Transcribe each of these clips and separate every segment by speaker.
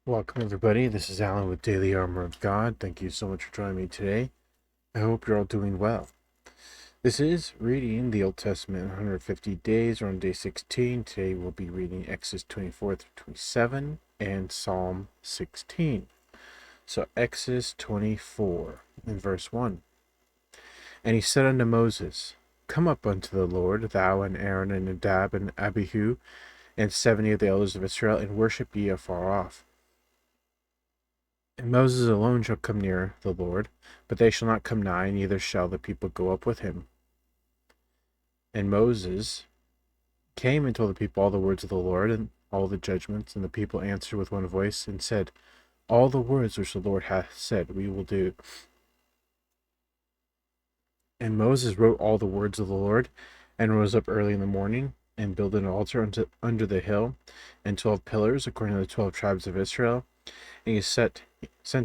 Speaker 1: Welcome, everybody. This is Alan with Daily Armour of God. Thank you so much for joining me today. I hope you're all doing well. This is reading the Old Testament in 150 days. We're on day 16. Today we'll be reading Exodus 24 through 27 and Psalm 16. So, Exodus 24 in verse 1. And he said unto Moses, Come up unto the Lord, thou and Aaron and Nadab and Abihu, and 70 of the elders of Israel, and worship ye afar off. And Moses alone shall come near the Lord, but they shall not come nigh, neither shall the people go up with him. And Moses came and told the people all the words of the Lord, and all the judgments. And the people answered with one voice, and said, All the words which the Lord hath said we will do. And Moses wrote all the words of the Lord, and rose up early in the morning, and built an altar under the hill, and 12 pillars, according to the 12 tribes of Israel. And he sent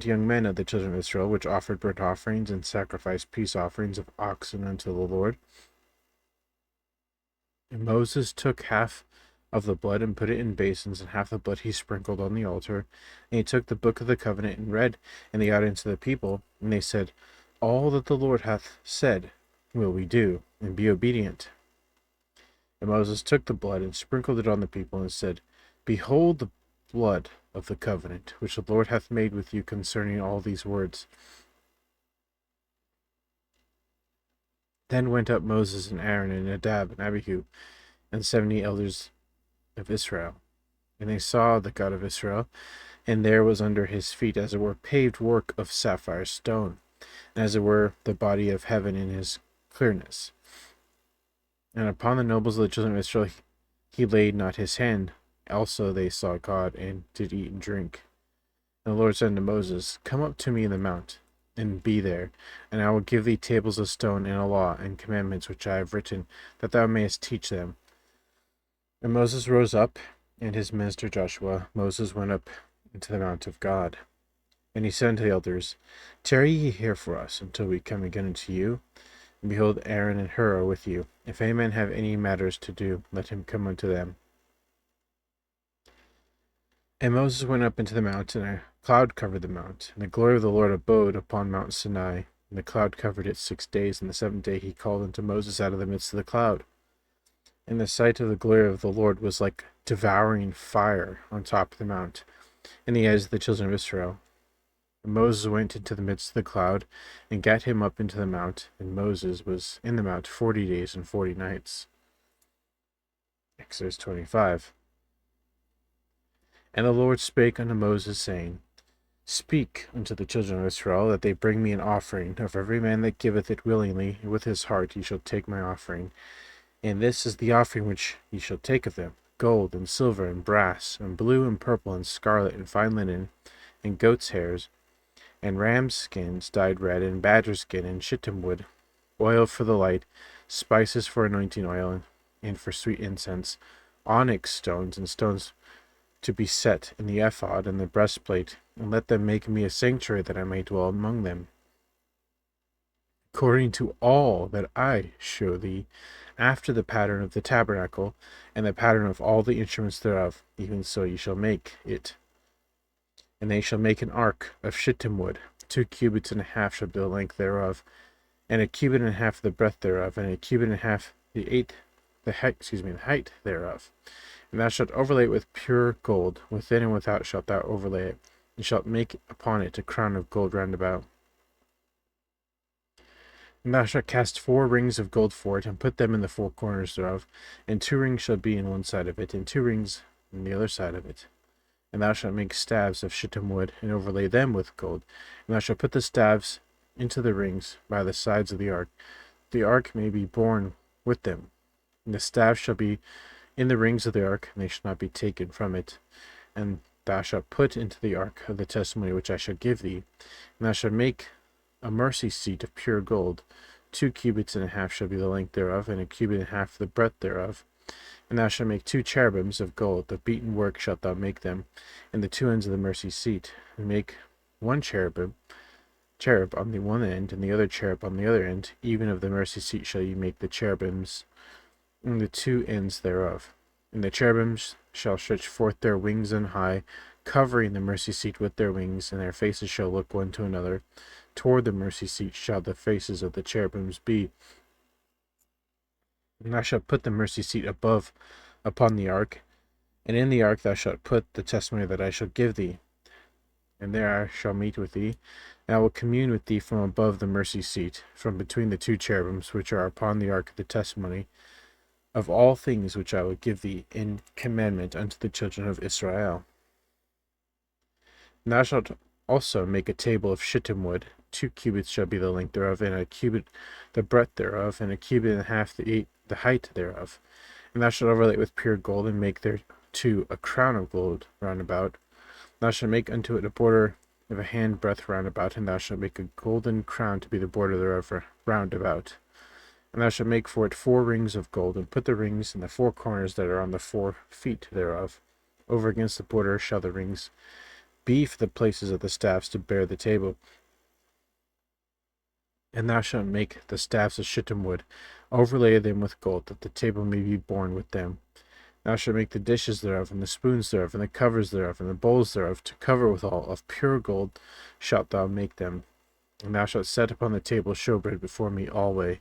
Speaker 1: young men of the children of Israel, which offered burnt offerings and sacrificed peace offerings of oxen unto the Lord. And Moses took half of the blood and put it in basins, and half the blood he sprinkled on the altar. And he took the book of the covenant and read in the audience of the people. And they said, All that the Lord hath said will we do, and be obedient. And Moses took the blood and sprinkled it on the people, and said, Behold the blood of the covenant, which the Lord hath made with you concerning all these words. Then went up Moses and Aaron and Nadab and Abihu and 70 elders of Israel. And they saw the God of Israel, and there was under his feet as it were paved work of sapphire stone, and as it were the body of heaven in his clearness. And upon the nobles of the children of Israel he laid not his hand. Also they saw God, and did eat and drink. And the Lord said unto Moses, Come up to me in the mount, and be there, and I will give thee tables of stone, and a law, and commandments which I have written, that thou mayest teach them. And Moses rose up, and his minister Joshua. Moses went up into the mount of God. And he said unto the elders, Tarry ye here for us, until we come again unto you. And behold, Aaron and Hur are with you. If any man have any matters to do, let him come unto them. And Moses went up into the mount, and a cloud covered the mount. And the glory of the Lord abode upon Mount Sinai. And the cloud covered it 6 days. And the 7th day he called unto Moses out of the midst of the cloud. And the sight of the glory of the Lord was like devouring fire on top of the mount, in the eyes of the children of Israel. And Moses went into the midst of the cloud, and gat him up into the mount. And Moses was in the mount 40 days and 40 nights. Exodus 25. And the Lord spake unto Moses, saying, Speak unto the children of Israel, that they bring me an offering. Of every man that giveth it willingly, with his heart ye shall take my offering. And this is the offering which ye shall take of them: gold, and silver, and brass, and blue, and purple, and scarlet, and fine linen, and goats' hairs, and rams' skins dyed red, and badger skin, and shittim wood, oil for the light, spices for anointing oil, and for sweet incense, onyx stones, and stones to be set in the ephod and the breastplate, and let them make me a sanctuary, that I may dwell among them. According to all that I show thee, after the pattern of the tabernacle, and the pattern of all the instruments thereof, even so ye shall make it. And they shall make an ark of shittim wood. 2 cubits and a half shall be the length thereof, and a cubit and a half the breadth thereof, and a cubit and a half the height thereof. And thou shalt overlay it with pure gold, within and without shalt thou overlay it, and shalt make upon it a crown of gold round about. And thou shalt cast 4 rings of gold for it, and put them in the 4 corners thereof, and 2 rings shall be in one side of it, and 2 rings in the other side of it. And thou shalt make staves of shittim wood, and overlay them with gold. And thou shalt put the staves into the rings by the sides of the ark. The ark may be borne with them. And the staves shall be in the rings of the ark, and they shall not be taken from it. And thou shalt put into the ark of the testimony which I shall give thee. And thou shalt make a mercy seat of pure gold. 2 cubits and a half shall be the length thereof, and a cubit and a half the breadth thereof. And thou shalt make 2 cherubims of gold. The beaten work shalt thou make them, and the 2 ends of the mercy seat. And make 1 cherub on the one end, and the other cherub on the other end. Even of the mercy seat shall ye make the cherubims, and the 2 ends thereof. And the cherubims shall stretch forth their wings on high, covering the mercy seat with their wings, and their faces shall look one to another. Toward the mercy seat shall the faces of the cherubims be. And thou shalt put the mercy seat above upon the ark, and in the ark thou shalt put the testimony that I shall give thee. And there I shall meet with thee, and I will commune with thee from above the mercy seat, from between the two cherubims which are upon the ark of the testimony, of all things which I will give thee in commandment unto the children of Israel. And thou shalt also make a table of shittim wood. 2 cubits shall be the length thereof, and a cubit the breadth thereof, and a cubit and a half the height thereof. And thou shalt overlay it with pure gold, and make thereto a crown of gold round about. Thou shalt make unto it a border of a hand breadth round about, and thou shalt make a golden crown to be the border thereof round about. And thou shalt make for it 4 rings of gold, and put the rings in the 4 corners that are on the 4 feet thereof. Over against the border shall the rings be for the places of the staffs to bear the table. And thou shalt make the staffs of shittim wood, overlay them with gold, that the table may be borne with them. Thou shalt make the dishes thereof, and the spoons thereof, and the covers thereof, and the bowls thereof, to cover withal. Of pure gold shalt thou make them. And thou shalt set upon the table showbread before me alway.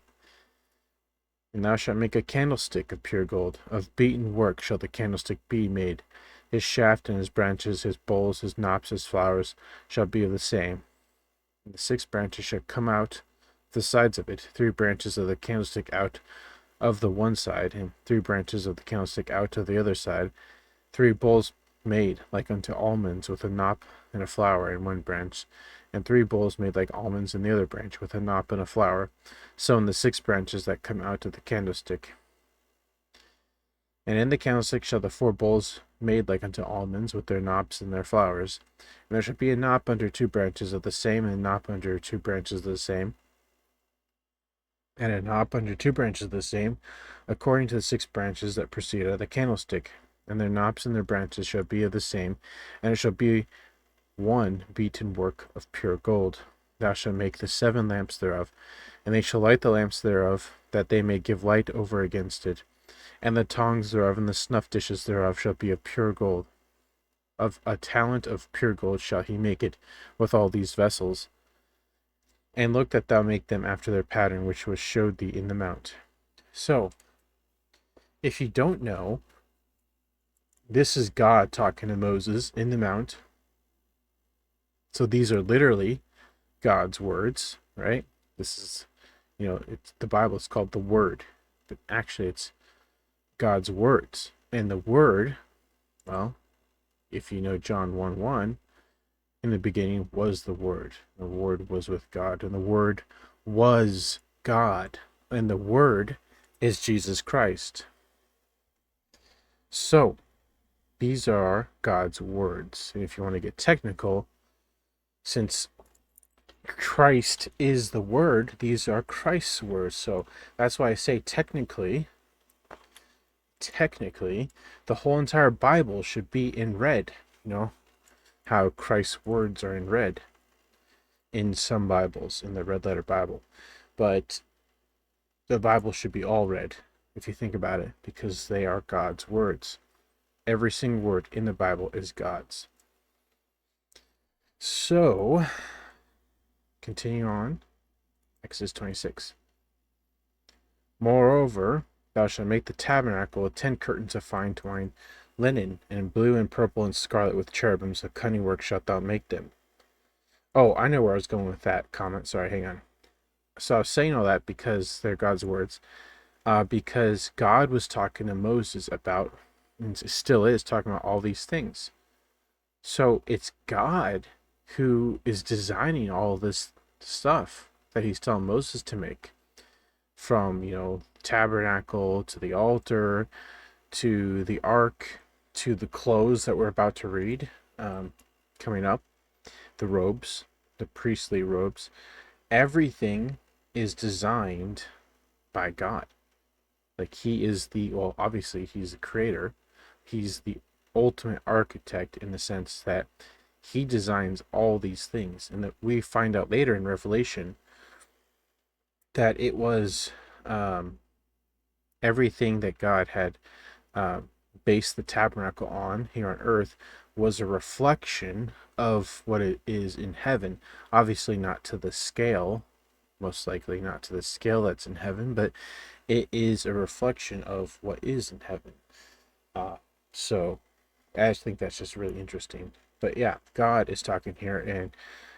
Speaker 1: And thou shalt make a candlestick of pure gold. Of beaten work shall the candlestick be made. His shaft and his branches, his bowls, his knops, his flowers, shall be of the same. And the 6 branches shall come out the sides of it, 3 branches of the candlestick out of the one side, and 3 branches of the candlestick out of the other side. 3 bowls made like unto almonds, with a knop and a flower in one branch, and 3 bowls made like almonds in the other branch, with a knop and a flower, so in the 6 branches that come out of the candlestick. And in the candlestick shall the 4 bowls made like unto almonds, with their knops and their flowers. And there shall be a knop under 2 branches of the same, and a knop under 2 branches of the same, and a knop under 2 branches of the same, according to the 6 branches that proceed out of the candlestick. And their knops and their branches shall be of the same, and it shall be one beaten work of pure gold. Thou shalt make the 7 lamps thereof, and they shall light the lamps thereof, that they may give light over against it. And the tongs thereof and the snuff dishes thereof shall be of pure gold. Of a talent of pure gold shall he make it with all these vessels. And look that thou make them after their pattern which was showed thee in the mount. So, if you don't know, this is God talking to Moses in the mount. So these are literally God's words, right? This is, it's the Bible is called the Word, but actually it's God's words. And the Word, well, if you know John 1:1, in the beginning was the Word. The Word was with God, and the Word was God. And the Word is Jesus Christ. So, these are God's words. And if you want to get technical, since Christ is the Word, these are Christ's words. So that's why I say technically, the whole entire Bible should be in red. How Christ's words are in red in some Bibles, in the red letter Bible. But the Bible should be all red, if you think about it, because they are God's words. Every single word in the Bible is God's. So, continue on. Exodus 26. Moreover, thou shalt make the tabernacle with 10 curtains of fine twined linen, and blue and purple and scarlet with cherubims of cunning work shalt thou make them. Oh, I know where I was going with that comment. Sorry, hang on. So I was saying all that because they're God's words. Because God was talking to Moses about, and still is talking about, all these things. So it's God who is designing all this stuff that he's telling Moses to make. From, the tabernacle to the altar to the ark to the clothes that we're about to read coming up, the robes, the priestly robes. Everything is designed by God. Like he is obviously he's the creator. He's the ultimate architect in the sense that he designs all these things. And that we find out later in Revelation that it was everything that God had based the tabernacle on here on earth was a reflection of what it is in heaven. Obviously, not to the scale, most likely not to the scale that's in heaven, but it is a reflection of what is in heaven. So I just think that's just really interesting. But yeah, God is talking here, and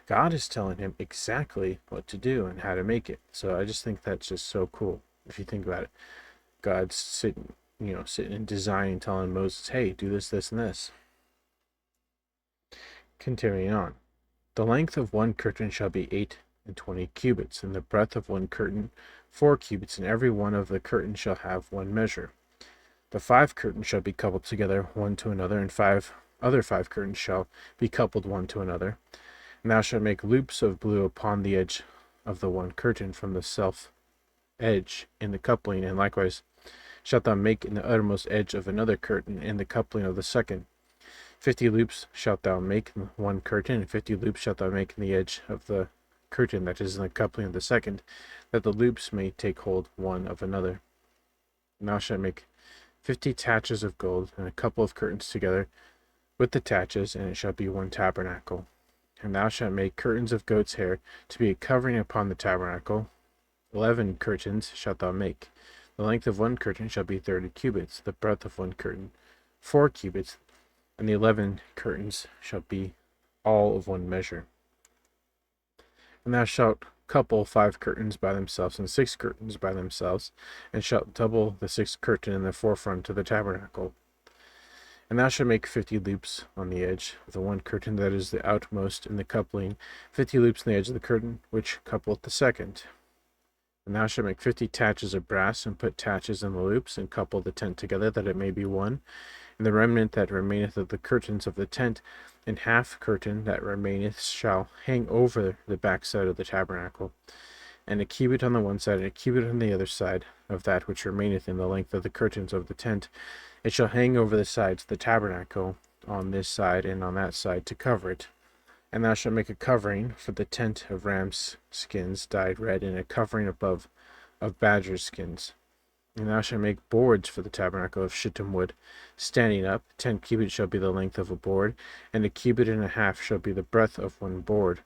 Speaker 1: God is telling him exactly what to do and how to make it. So I just think that's just so cool. If you think about it, God's sitting and designing, telling Moses, hey, do this, this, and this. Continuing on. The length of one curtain shall be 28 cubits, and the breadth of one curtain 4 cubits, and every one of the curtains shall have one measure. The 5 curtains shall be coupled together one to another, and 5 curtains shall be coupled one to another. And thou shalt make loops of blue upon the edge of the one curtain from the self edge in the coupling, and likewise shalt thou make in the uttermost edge of another curtain in the coupling of the second. 50 loops shalt thou make in one curtain, and 50 loops shalt thou make in the edge of the curtain that is in the coupling of the second, that the loops may take hold one of another. And thou shalt make 50 taches of gold, and a couple of curtains together with the taches, and it shall be one tabernacle. And thou shalt make curtains of goat's hair to be a covering upon the tabernacle. 11 curtains shalt thou make. The length of one curtain shall be 30 cubits, the breadth of one curtain 4 cubits, and the 11 curtains shall be all of one measure. And thou shalt couple 5 curtains by themselves and 6 curtains by themselves, and shalt double the 6th curtain in the forefront of the tabernacle. And thou shalt make 50 loops on the edge of the one curtain that is the outmost in the coupling, 50 loops on the edge of the curtain which coupleth the second. And thou shalt make 50 taches of brass, and put taches in the loops, and couple the tent together, that it may be one. And the remnant that remaineth of the curtains of the tent, and half curtain that remaineth, shall hang over the backside of the tabernacle, and a cubit on the one side, and a cubit on the other side of that which remaineth in the length of the curtains of the tent. It shall hang over the sides of the tabernacle, on this side and on that side, to cover it. And thou shalt make a covering for the tent of rams' skins dyed red, and a covering above of badgers' skins. And thou shalt make boards for the tabernacle of shittim wood, standing up. 10 cubits shall be the length of a board, and a cubit and a half shall be the breadth of one board.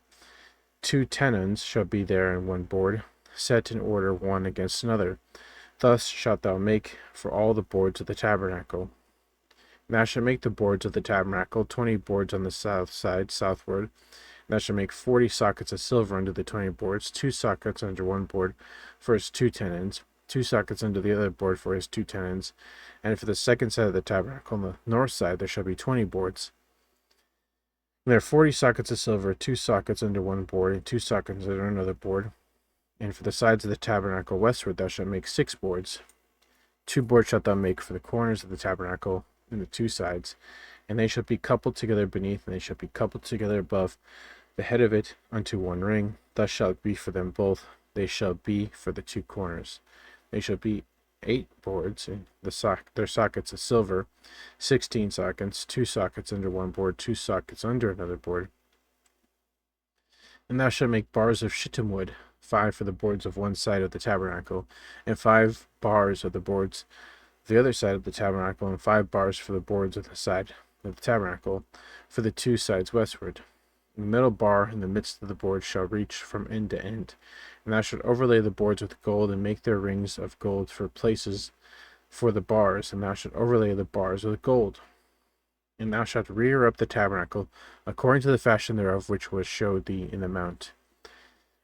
Speaker 1: 2 tenons shall be there in one board, set in order one against another. Thus shalt thou make for all the boards of the tabernacle. And thou shalt make the boards of the tabernacle, 20 boards on the south side, southward. And thou shalt make 40 sockets of silver under the 20 boards, 2 sockets under one board for its 2 tenons, 2 sockets under the other board for his 2 tenons. And for the second side of the tabernacle, on the north side, there shall be 20 boards. And there are 40 sockets of silver, 2 sockets under one board, and 2 sockets under another board. And for the sides of the tabernacle westward, thou shalt make 6 boards. 2 boards shalt thou make for the corners of the tabernacle in the 2 sides, and they shall be coupled together beneath, and they shall be coupled together above the head of it unto one ring. Thus shall it be for them both. They shall be for the 2 corners. They shall be 8 boards, and their sockets of silver, 16 sockets, 2 sockets under one board, 2 sockets under another board. And thou shalt make bars of shittim wood, 5 for the boards of one side of the tabernacle, and 5 bars of the boards the other side of the tabernacle, and 5 bars for the boards of the side of the tabernacle, for the 2 sides westward. And the middle bar in the midst of the board shall reach from end to end. And thou shalt overlay the boards with gold, and make their rings of gold for places for the bars, and thou shalt overlay the bars with gold. And thou shalt rear up the tabernacle, according to the fashion thereof which was showed thee in the mount.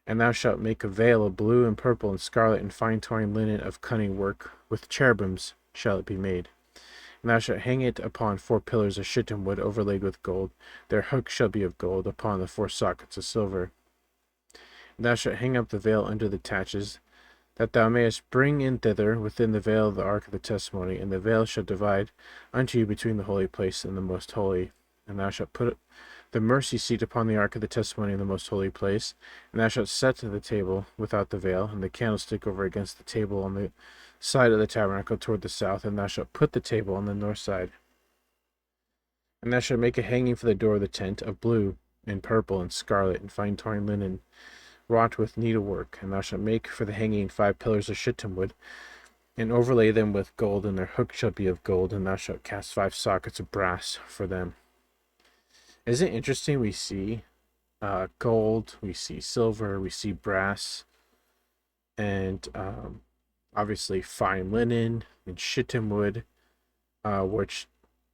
Speaker 1: And thou shalt make a veil of blue and purple and scarlet and fine twined linen of cunning work, with cherubims shall it be made. And thou shalt hang it upon 4 pillars of shittim wood overlaid with gold. Their hooks shall be of gold, upon the 4 sockets of silver. And thou shalt hang up the veil under the taches, that thou mayest bring in thither within the veil of the ark of the testimony. And the veil shall divide unto you between the holy place and the most holy. And thou shalt put the mercy seat upon the ark of the testimony in the most holy place. And thou shalt set the table without the veil, and the candlestick over against the table on the side of the tabernacle toward the south. And thou shalt put the table on the north side. And thou shalt make a hanging for the door of the tent of blue and purple and scarlet and fine twined linen, wrought with needlework. And thou shalt make for the hanging 5 pillars of shittim wood, and overlay them with gold, and their hook shall be of gold, and thou shalt cast 5 sockets of brass for them. Isn't it interesting? We see gold, we see silver, we see brass, and obviously fine linen and shittim wood, which,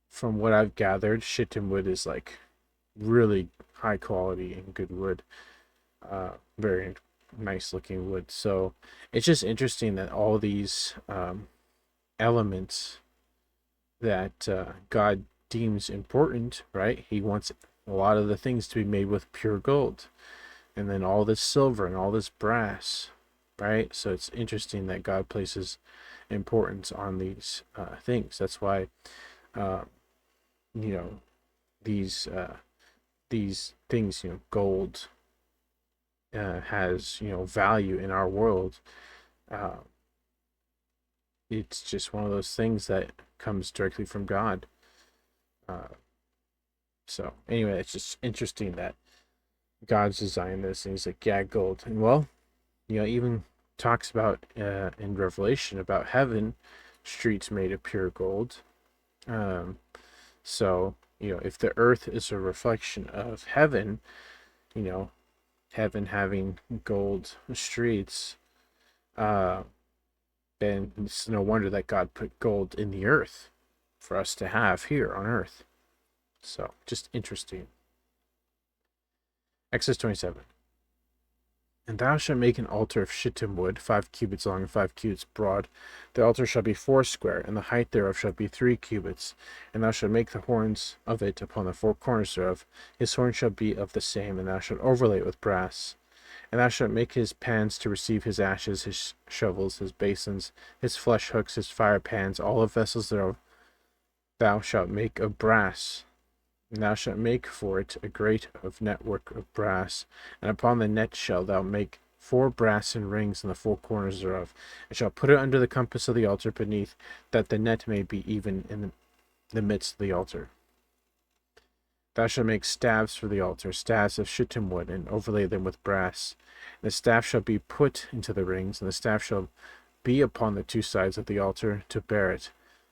Speaker 1: from what I've gathered, shittim wood is like really high quality and good wood, very nice looking wood. So it's just interesting that all these elements that God deems important, right? He wants a lot of the things to be made with pure gold, and then all this silver and all this brass, right? So it's interesting that God places importance on these things. That's why, uh, you know, these things, gold has value in our world. Uh, it's just one of those things that comes directly from God. Uh, so anyway, it's just interesting that God's designed this, and He's like, yeah, gold, and well, even talks about in Revelation about heaven, streets made of pure gold. So if the earth is a reflection of heaven, heaven having gold streets, then it's no wonder that God put gold in the earth for us to have here on earth. So just interesting. Exodus 27. And thou shalt make an altar of shittim wood, 5 cubits long and 5 cubits broad. The altar shall be 4 square, and the height thereof shall be 3 cubits. And thou shalt make the horns of it upon the 4 corners thereof. His horn shall be of the same, and thou shalt overlay it with brass. And thou shalt make his pans to receive his ashes, his shovels, his basins, his flesh hooks, his fire pans, all the vessels thereof thou shalt make of brass. And thou shalt make for it a grate of network of brass, and upon the net shalt thou make 4 brassen rings in the 4 corners thereof, and shalt put it under the compass of the altar beneath, that the net may be even in the midst of the altar. Thou shalt make staves for the altar, staves of shittim wood, and overlay them with brass. And the staff shall be put into the rings, and the staff shall be upon the 2 sides of the altar to bear it.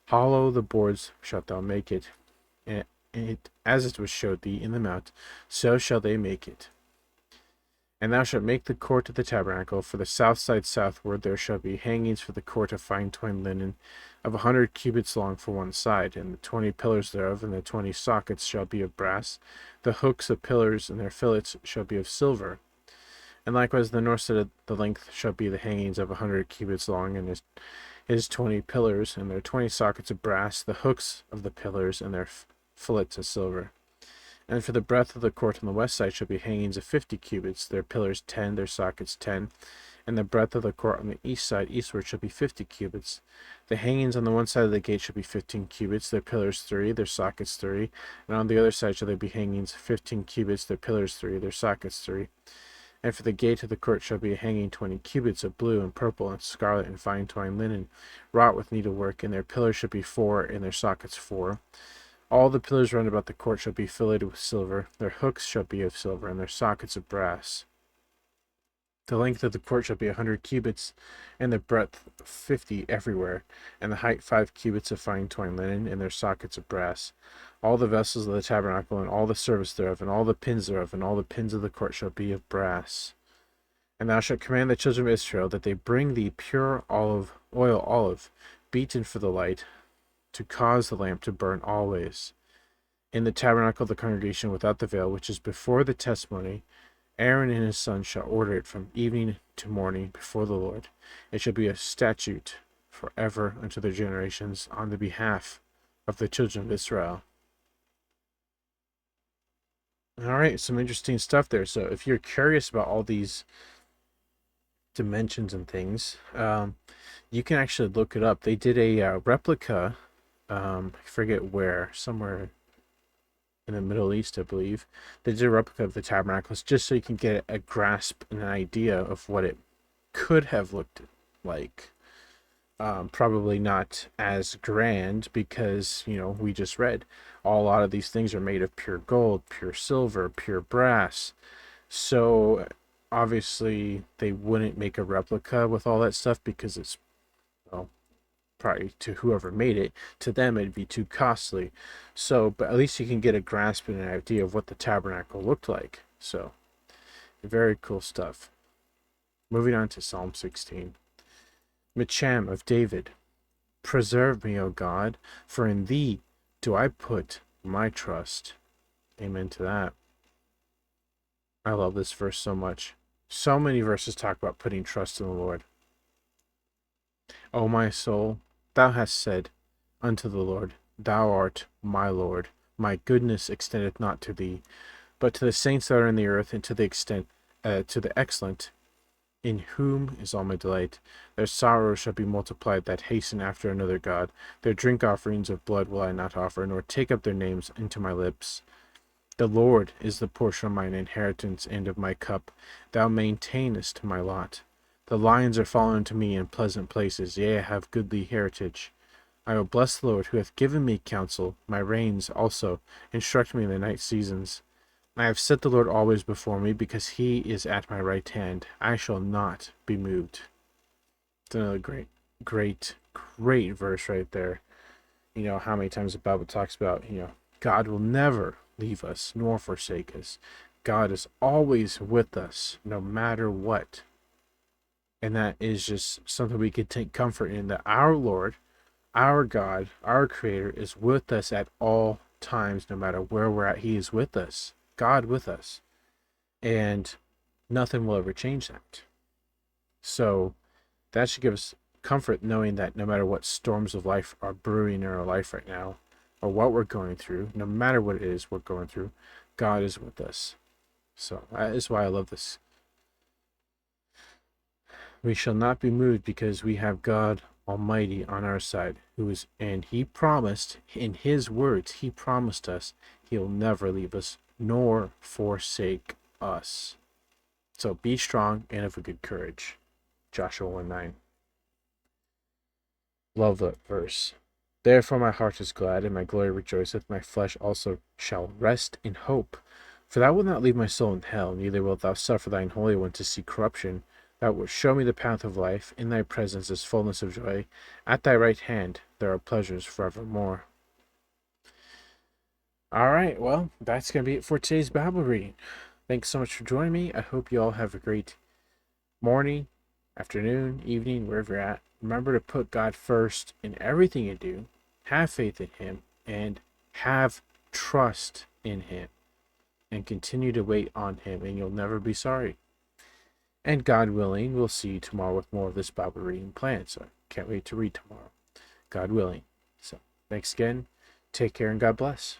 Speaker 1: Hollow the boards shalt thou make it, and it as it was showed thee in the mount, so shall they make it. And thou shalt make the court of the tabernacle. For the south side southward there shall be hangings for the court of fine twined linen, of 100 cubits long for one side, and the 20 pillars thereof, and the 20 sockets shall be of brass. The hooks of pillars and their fillets shall be of silver. And likewise the north side of the length shall be the hangings of 100 cubits long, and his 20 pillars, and their 20 sockets of brass, the hooks of the pillars, and their fillets of silver. And for the breadth of the court on the west side shall be hangings of 50 cubits, their pillars 10, their sockets 10. And the breadth of the court on the east side eastward shall be 50 cubits. The hangings on the one side of the gate shall be 15 cubits, their pillars 3, their sockets 3. And on the other side shall there be hangings 15 cubits, their pillars 3, their sockets 3. And for the gate of the court shall be a hanging 20 cubits of blue and purple and scarlet and fine twined linen, wrought with needlework, and their pillars shall be 4, and their sockets 4. All the pillars round about the court shall be filleted with silver, their hooks shall be of silver, and their sockets of brass. The length of the court shall be 100 cubits, and the breadth 50 everywhere, and the height 5 cubits of fine twined linen, and their sockets of brass. All the vessels of the tabernacle, and all the service thereof, and all the pins thereof, and all the pins of the court shall be of brass. And thou shalt command the children of Israel that they bring thee pure olive, beaten for the light, to cause the lamp to burn always. In the tabernacle of the congregation without the veil, which is before the testimony, Aaron and his sons shall order it from evening to morning before the Lord. It shall be a statute forever unto their generations on the behalf of the children of Israel. All right, some interesting stuff there. So if you're curious about all these dimensions and things, you can actually look it up. They did a replica, I forget where, somewhere in the Middle East, I believe. They did a replica of the tabernacles just so you can get a grasp and an idea of what it could have looked like. Probably not as grand because, we just read a lot of these things are made of pure gold, pure silver, pure brass. So obviously they wouldn't make a replica with all that stuff because it's, probably to whoever made it. To them, it'd be too costly. So, but at least you can get a grasp and an idea of what the tabernacle looked like. So, very cool stuff. Moving on to Psalm 16. Micham of David. Preserve me, O God, for in thee do I put my trust. Amen to that. I love this verse so much. So many verses talk about putting trust in the Lord. O my soul, thou hast said unto the Lord, Thou art my Lord. My goodness extendeth not to thee, but to the saints that are in the earth, and to the excellent, in whom is all my delight. Their sorrows shall be multiplied that hasten after another God. Their drink offerings of blood will I not offer, nor take up their names into my lips. The Lord is the portion of mine inheritance and of my cup. Thou maintainest my lot. The lions are fallen unto me in pleasant places. Yea, I have goodly heritage. I will bless the Lord, who hath given me counsel. My reins also instruct me in the night seasons. I have set the Lord always before me, because he is at my right hand. I shall not be moved. It's another great verse right there. You know, how many times the Bible talks about, God will never leave us nor forsake us. God is always with us, no matter what. And that is just something we could take comfort in, that our Lord, our God, our Creator is with us at all times, no matter where we're at. He is with us. God with us. And nothing will ever change that. So that should give us comfort, knowing that no matter what storms of life are brewing in our life right now, or what we're going through, no matter what it is we're going through, God is with us. So that is why I love this. We shall not be moved, because we have God Almighty on our side, and he promised, in his words, he promised us he'll never leave us nor forsake us. So be strong and of a good courage. Joshua 1:9. Love that verse. Therefore my heart is glad, and my glory rejoiceth. My flesh also shall rest in hope. For thou wilt not leave my soul in hell, neither wilt thou suffer thine Holy One to see corruption. Thou wilt show me the path of life. In thy presence is fullness of joy. At thy right hand there are pleasures forevermore. All right, well, that's going to be it for today's Bible reading. Thanks so much for joining me. I hope you all have a great morning, afternoon, evening, wherever you're at. Remember to put God first in everything you do. Have faith in him, and have trust in him, and continue to wait on him, and you'll never be sorry. And God willing, we'll see you tomorrow with more of this Bible reading plan. So I can't wait to read tomorrow. God willing. So thanks again. Take care, and God bless.